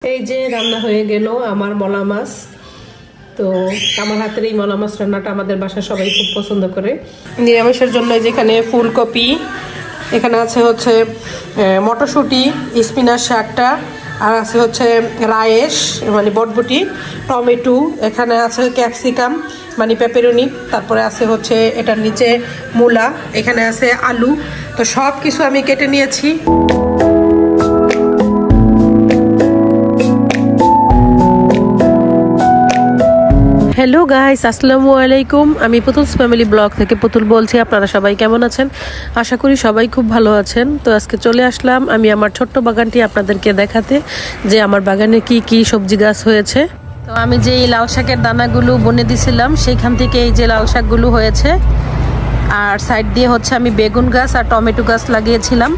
এই যে রান্না হয়ে গেল আমার মলা মাছ। তো আমার হাতের এই মলা মাছ রান্নাটা আমাদের বাসায় সবাই খুব পছন্দ করে। নিরামিষের জন্য যেখানে ফুলকপি, এখানে আছে হচ্ছে মটরশুঁটি, স্পিনাচ শাকটা, আর আছে হচ্ছে রায়েস মানে বটবটি, টমেটো, এখানে আছে ক্যাপসিকাম মানে পেপারনি, তারপরে আছে হচ্ছে এটার নিচে মূলা, এখানে আছে আলু। তো সব কিছু আমি কেটে নিয়েছি। হ্যালো গাইস, আসসালামু আলাইকুম। আমি পুতুলস ফ্যামিলি ব্লগ থেকে পুতুল বলছি। আপনারা সবাই কেমন আছেন? আশা করি সবাই খুব ভালো আছেন। তো আজকে চলে আসলাম আমি আমার ছোট্ট বাগানটি আপনাদেরকে দেখাতে, যে আমার বাগানে কি কি সবজি গাছ হয়েছে। তো আমি যে এই লাল শাকের দানাগুলো বনে দিছিলাম সেইখান থেকে এই যে লাল শাকগুলো হয়েছে, আর সাইড দিয়ে হচ্ছে আমি বেগুন গাছ আর টমেটো গাছ লাগিয়েছিলাম।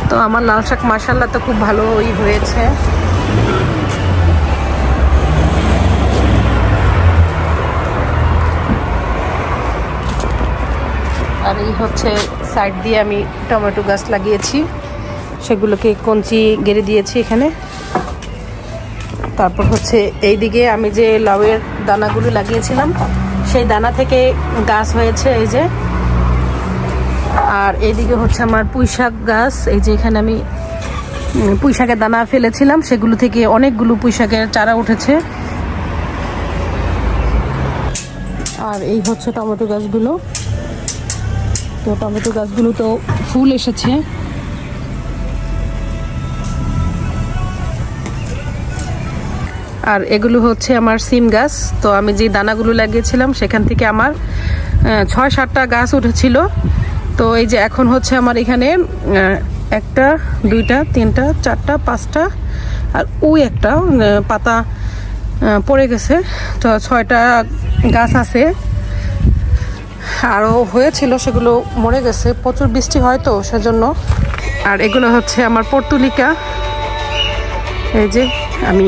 তো আমার লাল শাক মাশাআল্লাহ তো খুব ভালোই হয়েছে। আর এই হচ্ছে সাইড দিয়ে আমি টমেটো গাছ লাগিয়েছি, সেগুলোকে কঞ্চি গেড়ে দিয়েছি এখানে। তারপর হচ্ছে এই দিকে আমি যে লাউয়ের দানাগুলো লাগিয়েছিলাম সেই দানা থেকে গাছ হয়েছে এই যে। আর এইদিকে হচ্ছে আমার পুঁই শাক গাছ, এই যে এখানে আমি পুঁই শাকের দানা ফেলেছিলাম, সেগুলো থেকে অনেকগুলো পুঁই শাকের চারা উঠেছে। আর এই হচ্ছে টমেটো গাছগুলো। তো টমেটো গাছগুলো তো ফুল এসেছে। আর এগুলো হচ্ছে আমার সিম গাছ। তো আমি যে দানাগুলো লাগিয়েছিলাম সেখান থেকে আমার ৬-৭টা গাছ উঠেছিল। তো এই যে এখন হচ্ছে আমার এখানে 1টা 2টা 3টা 4টা 5টা আর ওই একটা পাতা পড়ে গেছে। তো 6টা গাছ আছে, আরও হয়েছিল সেগুলো মরে গেছে, প্রচুর বৃষ্টি হয় তো সেজন্য। আর এগুলো হচ্ছে আমার পর্তুলিকা। এই যে আমি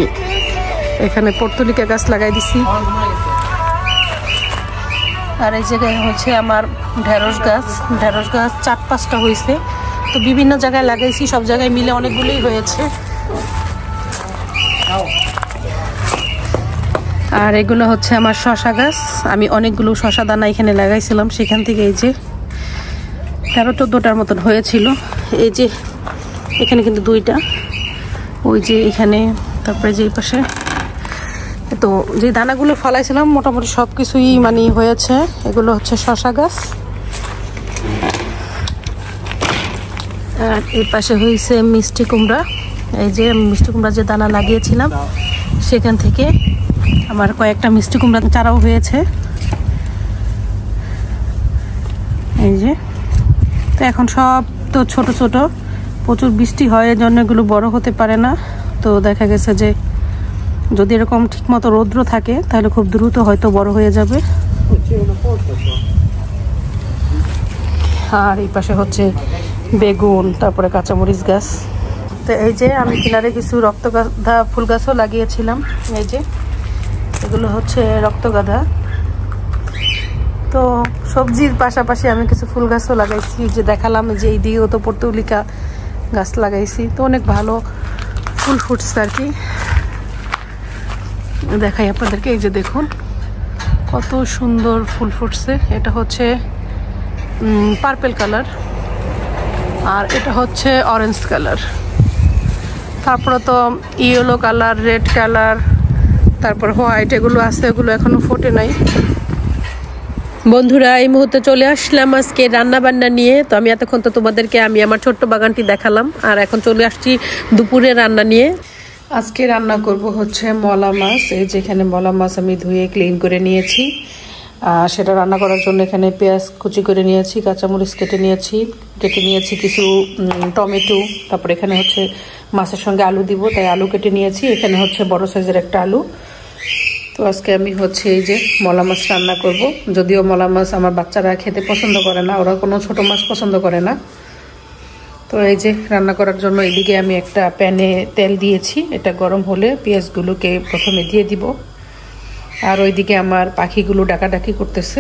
এখানে পর্তুলিকা গাছ লাগাই দিছি। আর এই জায়গায় হচ্ছে আমার ঢেঁড়স গাছ। ঢেঁড়স গাছ 4-5টা হয়েছে। তো বিভিন্ন জায়গায় লাগাইছি, সব জায়গায় মিলে অনেকগুলোই হয়েছে। আর এগুলো হচ্ছে আমার শশা গাছ। আমি অনেকগুলো শশা দানা এখানে লাগাইছিলাম, সেখান থেকে এই যে 13-14টার মতন হয়েছিল। এই যে এখানে কিন্তু 2টা, ওই যে এখানে, তারপরে যে এই পাশে। তো যে দানাগুলো ফলাইছিলাম মোটামুটি সব কিছুই মানে হয়েছে। এগুলো হচ্ছে শশা গাছ। আর এই পাশে হয়েছে মিষ্টি কুমড়া। এই যে মিষ্টি কুমড়া যে দানা লাগিয়েছিলাম সেখান থেকে আমার কয়েকটা মিষ্টি কুমড়া চারাও হয়েছে। এই যে তো এখন সব তো ছোট ছোট, প্রচুর বৃষ্টি হয় এর জন্য এগুলো বড় হতে পারে না। তো দেখা গেছে যে যদি এরকম ঠিক মতো রৌদ্র থাকে তাহলে খুব দ্রুত হয়তো বড় হয়ে যাবে। আর এই পাশে হচ্ছে বেগুন, তারপরে কাঁচামরিচ গাছ। তো এই যে আমি কিনারে কিছু রক্তগাঁদা ফুল গাছও লাগিয়েছিলাম। এই যে এগুলো হচ্ছে রক্তগাঁদা। তো সবজির পাশাপাশি আমি কিছু ফুল গাছও লাগাইছি, যে দেখালাম যে এই দিকেও তো পর্তুলিকা গাছ লাগাইছি। তো অনেক ভালো ফুল ফুটছে আর কি, দেখাই আপনাদেরকে। এই যে দেখুন কত সুন্দর ফুল ফুটছে। এটা হচ্ছে পার্পল কালার, আর এটা হচ্ছে অরেঞ্জ কালার, তারপরে তো ইয়েলো কালার, রেড কালার, তারপর হোয়াইট, এগুলো আছে, এগুলো এখনো ফোটে নাই। বন্ধুরা, এই মুহূর্তে চলে আসলাম আজকে রান্না বান্না নিয়ে। তো আমি এতক্ষণ তো তোমাদেরকে আমি আমার ছোট্ট বাগানটি দেখালাম, আর এখন চলে আসছি দুপুরে রান্না নিয়ে। আজকে রান্না করব হচ্ছে মলা মাছ। এই যেখানে মলা মাছ আমি ধুয়ে ক্লিন করে নিয়েছি, সেটা রান্না করার জন্য এখানে পেঁয়াজ কুচি করে নিয়েছি, কাঁচামরিচ কেটে নিয়েছি কিছু টমেটো, তারপর এখানে হচ্ছে মাছের সঙ্গে আলু দিব তাই আলু কেটে নিয়েছি। এখানে হচ্ছে বড় সাইজের একটা আলু। তো আজকে আমি হচ্ছে এই যে মলা মাছ রান্না করব। যদিও মলা মাছ আমার বাচ্চারা খেতে পছন্দ করে না, ওরা কোনো ছোট মাছ পছন্দ করে না। তো এই যে রান্না করার জন্য এদিকে আমি একটা প্যানে তেল দিয়েছি, এটা গরম হলে পেঁয়াজগুলোকে প্রথমে দিয়ে দিব। আর ওইদিকে আমার পাখিগুলো ডাকাডাকি করতেছে।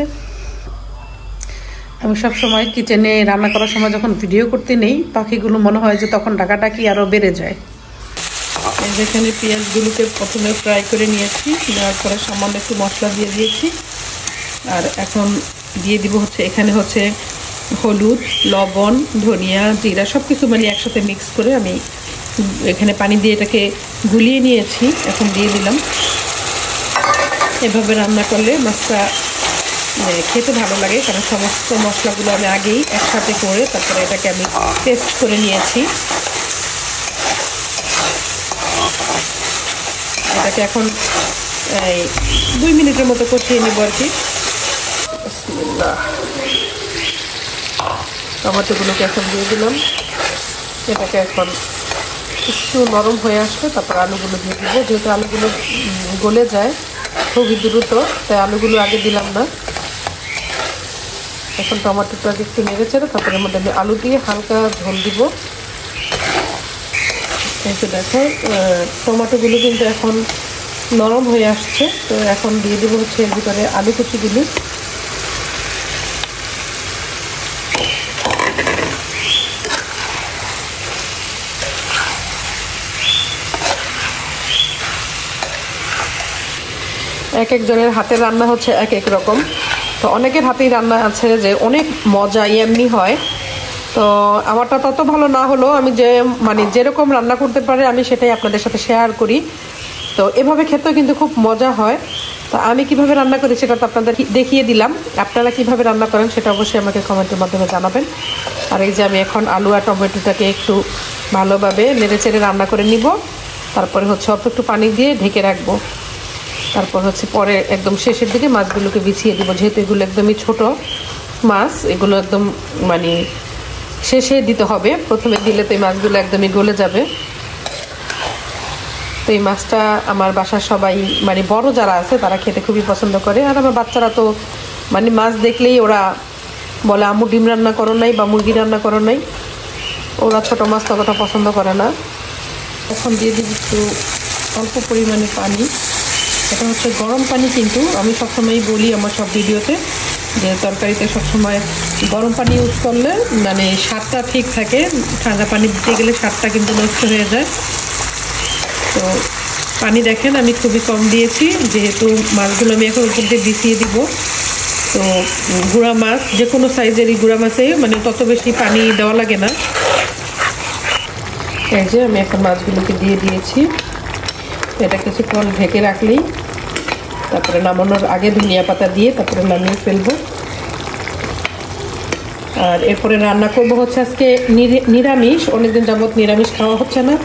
আমি সব সময় কিচেনে রান্না করার সময় যখন ভিডিও করতে নেই, পাখিগুলো মনে হয় যে তখন ডাকাডাকি আরও বেড়ে যায়। যেখানে পেঁয়াজগুলোকে প্রথমে ফ্রাই করে নিয়েছি, নেওয়ার পরে সামান্য একটু মশলা দিয়ে দিয়েছি। আর এখন দিয়ে দিব হচ্ছে এখানে হচ্ছে হলুদ, লবণ, ধনিয়া, জিরা সব কিছু মানে একসাথে মিক্স করে আমি এখানে পানি দিয়ে এটাকে গুলিয়ে নিয়েছি। এখন দিয়ে দিলাম। এভাবে রান্না করলে মাছটা খেতে ভালো লাগে, কারণ সমস্ত মশলাগুলো আমি আগেই একসাথে করে তারপরে এটাকে আমি পেস্ট করে নিয়েছি। এটাকে এখন 2 মিনিটের মতো কষিয়ে নিব আর কি। টমেটোগুলোকে এখন দিয়ে দিলাম। এটাকে এখন একটু নরম হয়ে আসবে, তারপর আলুগুলো দিয়ে দিব। যেহেতু আলুগুলো গলে যায় খুবই দ্রুত, তাই আলুগুলো আগে দিলাম না। এখন টমেটোটাকে একটু নেড়ে চেড়ে তারপরে মধ্যে আমি আলু দিয়ে হালকা ঝোল দিব। এই তো দেখো টমেটোগুলো কিন্তু এখন নরম হয়ে আসছে। তো এখন দিয়ে দেবো হচ্ছে এর ভিতরে আলু কুচিগুলি। এক একজনের হাতের রান্না হচ্ছে এক এক রকম। তো অনেকের হাতেই রান্না আছে যে অনেক মজা এমনি হয়। তো আমারটা তত ভালো না হলেও আমি মানে যেরকম রান্না করতে পারে আমি সেটাই আপনাদের সাথে শেয়ার করি। তো এভাবে খেতেও কিন্তু খুব মজা হয়। তো আমি কিভাবে রান্না করি সেটা তো আপনাদের দেখিয়ে দিলাম। আপনারা কিভাবে রান্না করেন সেটা অবশ্যই আমাকে কমেন্টের মাধ্যমে জানাবেন। আর এই যে আমি এখন আলু আর টমেটোটাকে একটু ভালোভাবে নেড়ে চেড়ে রান্না করে নিব। তারপরে হচ্ছে অল্প একটু পানি দিয়ে ঢেকে রাখবো। তারপর হচ্ছে পরে একদম শেষের দিকে মাছগুলোকে বিছিয়ে দিব। যেহেতু এগুলো একদমই ছোট মাছ, এগুলো একদম মানে শেষে দিতে হবে। প্রথমে দিলে তো এই মাছগুলো একদমই গলে যাবে। তো এই মাছটা আমার বাসার সবাই মানে বড় যারা আছে তারা খেতে খুবই পছন্দ করে। আর আমার বাচ্চারা তো মানে মাছ দেখলেই ওরা বলে আম্মু ডিম রান্না করো নাই বা মুরগি রান্না করো নাই। ওরা ছোট মাছ ততটা পছন্দ করে না। এখন দিয়ে দিই একটু অল্প পরিমাণে পানি। এটা হচ্ছে গরম পানি, কিন্তু আমি সবসময়ই বলি আমার সব ভিডিওতে যে তরকারিতে সবসময় গরম পানি ইউজ করলে মানে স্বাদটা ঠিক থাকে। ঠান্ডা পানি দিতে গেলে স্বাদটা কিন্তু নষ্ট হয়ে যায়। তো পানি দেখেন আমি খুবই কম দিয়েছি, যেহেতু মাছগুলো আমি এখন উপর দিয়ে বিছিয়ে দিব। তো গুঁড়া মাছ যে কোনো সাইজেরই গুঁড়া মাছেই মানে তত বেশি পানি দেওয়া লাগে না। এই যে আমি এখন মাছগুলোকে দিয়ে দিয়েছি। এটা কিছুক্ষণ ঢেকে রাখলেই তারপরে নামানোর আগে ধনিয়া পাতা দিয়ে তারপরে নামিয়ে ফেলবো। আর এরপরে রান্না করব হচ্ছে আজকে নিরামিষ। অনেকদিন যাবত নিরামিষ খাওয়া হচ্ছে না।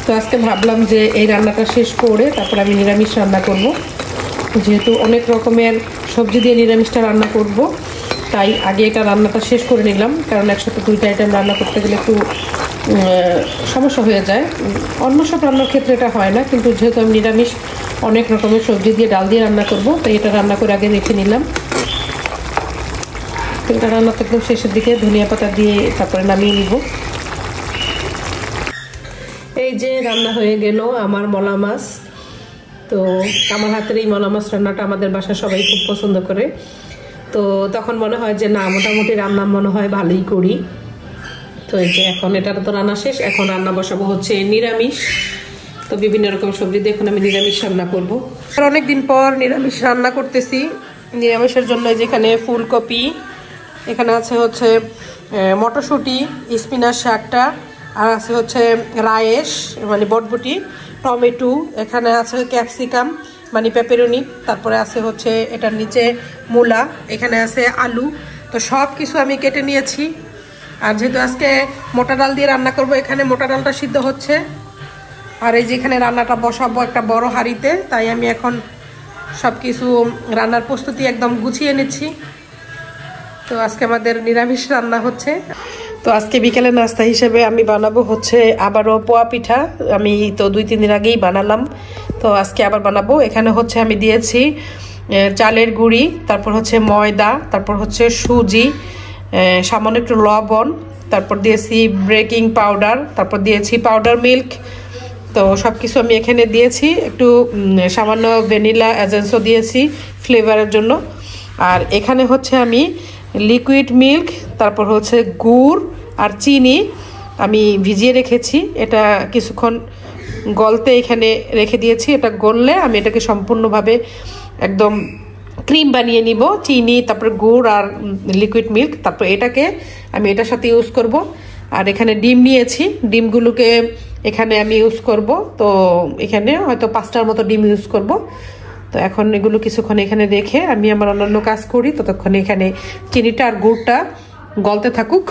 তো আজকে ভাবলাম যে এই রান্নাটা শেষ করে তারপর আমি নিরামিষ রান্না করব। যেহেতু অনেক রকমের সবজি দিয়ে নিরামিষটা রান্না করব, তাই আগে এটা রান্নাটা শেষ করে নিলাম। কারণ একসাথে 2টা আইটেম রান্না করতে গেলে একটু সমস্যা হয়ে যায়। অন্য সব রান্নার ক্ষেত্রে এটা হয় না, কিন্তু যেহেতু আমি নিরামিষ অনেক রকমের সবজি দিয়ে ডাল দিয়ে রান্না করব, তাই এটা রান্না করে আগে রেখে নিলাম। এটা রান্না তো একদম শেষের দিকে ধনিয়া পাতা দিয়ে তারপরে নামিয়ে নিব। এই যে রান্না হয়ে গেল আমার মলা মাছ। তো আমার হাতের এই মলা মাছ রান্নাটা আমাদের বাসায় সবাই খুব পছন্দ করে। তো তখন মনে হয় যে না, মোটামুটি রান্না মনে হয় ভালোই করি। তো এই যে এখন এটা তো রান্না শেষ, এখন রান্না বসাবো হচ্ছে নিরামিষ। তো বিভিন্ন রকম সবজি দিয়ে এখন আমি নিরামিষ রান্না করব। আর অনেকদিন পর নিরামিষ রান্না করতেছি। নিরামিষের জন্য যেখানে ফুলকপি, এখানে আছে হচ্ছে মটরশুঁটি, স্পিনাচ শাকটা, আর আছে হচ্ছে রায়েস মানে বটবটি, টমেটো, এখানে আছে ক্যাপসিকাম মানে পেপারনি, তারপরে আছে হচ্ছে এটার নিচে মূলা, এখানে আছে আলু। তো সব কিছু আমি কেটে নিয়েছি। আর যেহেতু আজকে মোটা ডাল দিয়ে রান্না করব, এখানে মোটা ডালটা সিদ্ধ হচ্ছে। আর এই যে এখানে রান্নাটা বসাবো একটা বড় হাঁড়িতে, তাই আমি এখন সব কিছু রান্নার প্রস্তুতি একদম গুছিয়ে নিচ্ছি। তো আজকে আমাদের নিরামিষ রান্না হচ্ছে। তো আজকে বিকেলে নাস্তা হিসেবে আমি বানাবো হচ্ছে আবারও পোয়া পিঠা। আমি তো 2-3 দিন আগেই বানালাম, তো আজকে আবার বানাবো। এখানে হচ্ছে আমি দিয়েছি চালের গুঁড়ি, তারপর হচ্ছে ময়দা, তারপর হচ্ছে সুজি, সামান্য একটু লবণ, তারপর দিয়েছি বেকিং পাউডার, তারপর দিয়েছি পাউডার মিল্ক। তো সব কিছু আমি এখানে দিয়েছি। একটু সামান্য ভ্যানিলা এজেন্সও দিয়েছি ফ্লেভারের জন্য। আর এখানে হচ্ছে আমি লিকুইড মিল্ক, তারপর হচ্ছে গুড় আর চিনি আমি ভিজিয়ে রেখেছি। এটা কিছুক্ষণ গলতে এখানে রেখে দিয়েছি। এটা গললে আমি এটাকে সম্পূর্ণভাবে একদম ক্রিম বানিয়ে নিব, চিনি তারপর গুড় আর লিকুইড মিল্ক, তারপর এটাকে আমি এটার সাথে ইউজ করব। আর এখানে ডিম নিয়েছি, ডিমগুলোকে এখানে আমি ইউজ করব। তো এখানে হয়তো 5টার মতো ডিম ইউজ করব। তো এখন এগুলো কিছুক্ষণ এখানে রেখে আমি আমার অন্যান্য কাজ করি, ততক্ষণ এখানে চিনিটা আর গুড়টা গলতে থাকুক।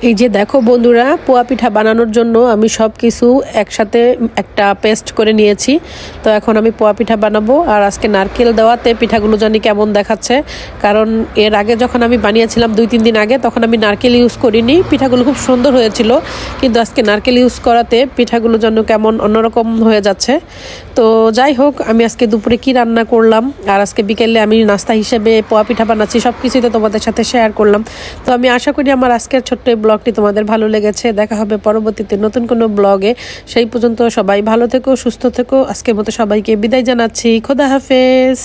এই যে দেখো বন্ধুরা, পোয়া পিঠা বানানোর জন্য আমি সব কিছু একসাথে একটা পেস্ট করে নিয়েছি। তো এখন আমি পোয়া পিঠা বানাবো। আর আজকে নারকেল দেওয়াতে পিঠাগুলো জানি কেমন দেখাচ্ছে, কারণ এর আগে যখন আমি বানিয়েছিলাম 2-3 দিন আগে, তখন আমি নারকেল ইউজ করিনি, পিঠাগুলো খুব সুন্দর হয়েছিল। কিন্তু আজকে নারকেল ইউজ করাতে পিঠাগুলো যেন কেমন অন্যরকম হয়ে যাচ্ছে। তো যাই হোক, আমি আজকে দুপুরে কি রান্না করলাম আর আজকে বিকেলে আমি নাস্তা হিসেবে পোয়া পিঠা বানাচ্ছি, সব কিছুই তো তোমাদের সাথে শেয়ার করলাম। তো আমি আশা করি আমার আজকের ছোট্ট ব্লগটি তোমাদের ভালো লেগেছে। দেখা হবে পরবর্তীতে নতুন কোনো ব্লগে। সেই পর্যন্ত সবাই ভালো থেকো, সুস্থ থেকো। আজকের মতো সবাইকে বিদায় জানাচ্ছি। খোদা হাফেজ।